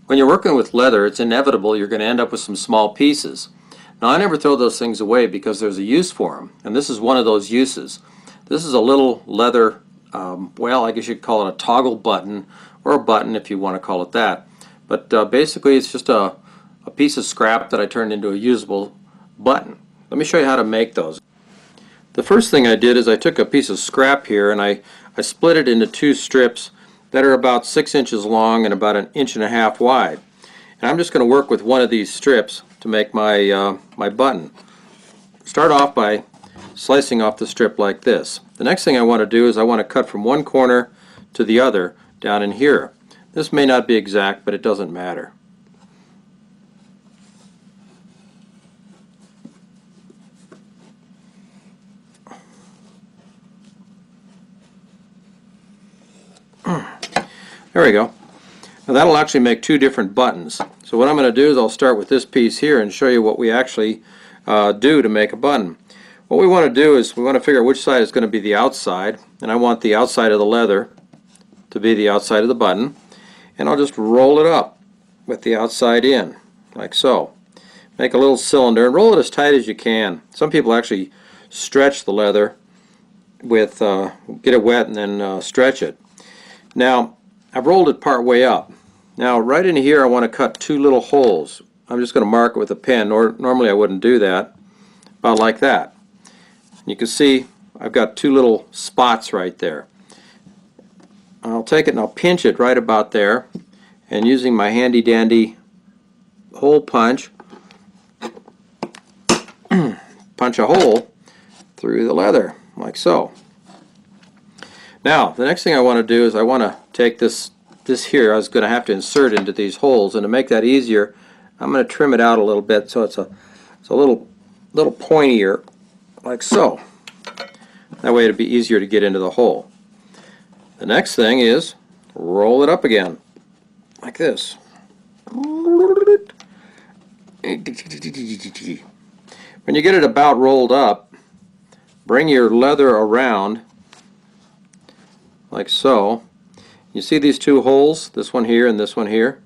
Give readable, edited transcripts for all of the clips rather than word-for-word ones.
When you're working with leather, it's inevitable you're going to end up with some small pieces. Now, I never throw those things away because there's a use for them, and this is one of those uses. This is a little leather, well, I guess you could call it a toggle button, or a button if you want to call it that. But basically it's just a piece of scrap that I turned into a usable button. Let me show you how to make those. The first thing I did is I took a piece of scrap here and I split it into two strips that are about 6 inches long and about 1.5 inches wide. And I'm just going to work with one of these strips to make my, my button. Start off by slicing off the strip like this. The next thing I want to do is I want to cut from one corner to the other down in here. This may not be exact, but it doesn't matter. There we go. Now that'll actually make two different buttons. So what I'm going to do is I'll start with this piece here and show you what we actually do to make a button. What we want to do is we want to figure out which side is going to be the outside, and I want the outside of the leather to be the outside of the button, and I'll just roll it up with the outside in, like so. Make a little cylinder and roll it as tight as you can. Some people actually stretch the leather with, get it wet and then stretch it. Now, I've rolled it part way up. Now, right in here I want to cut two little holes. I'm just going to mark it with a pen. Normally I wouldn't do that. About like that. You can see I've got two little spots right there. I'll take it and I'll pinch it right about there, and using my handy dandy hole punch, punch a hole through the leather like so. Now the next thing I want to do is I want to take this here. I was going to have to insert into these holes, and to make that easier I'm going to trim it out a little bit so it's a little pointier like so. That way it'll be easier to get into the hole. The next thing is roll it up again like this. When you get it about rolled up, bring your leather around like so. You see these two holes, this one here and this one here?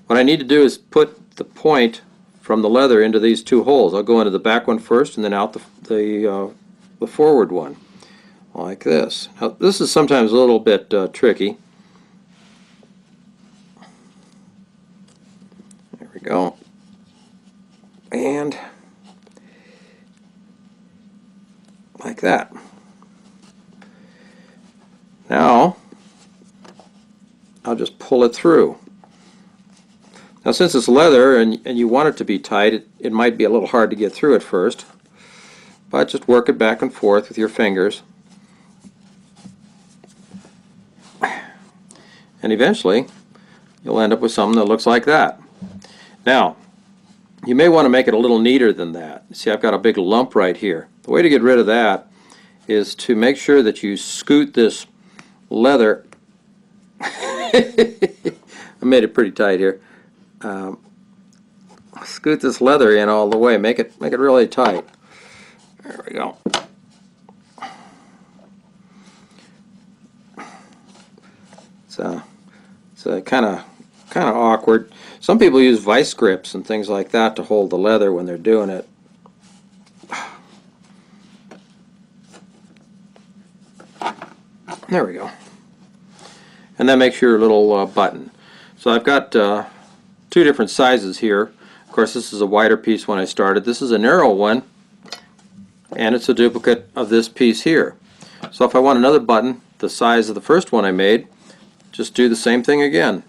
What I need to do is put the point from the leather into these two holes. I'll go into the back one first and then out the forward one, like this. Now, this is sometimes a little bit tricky. There we go. And like that. Now, I'll just pull it through. Now, since it's leather and you want it to be tight, it might be a little hard to get through at first. But just work it back and forth with your fingers. And eventually, you'll end up with something that looks like that. Now, you may want to make it a little neater than that. See, I've got a big lump right here. The way to get rid of that is to make sure that you scoot this leather. I made it pretty tight here. Scoot this leather in all the way. Make it really tight. There we go. It's kind of awkward. Some people use vice grips and things like that to hold the leather when they're doing it. There we go. And that makes your little button. So I've got two different sizes here. Of course, this is a wider piece when I started. This is a narrow one, and it's a duplicate of this piece here. So if I want another button the size of the first one I made, just do the same thing again.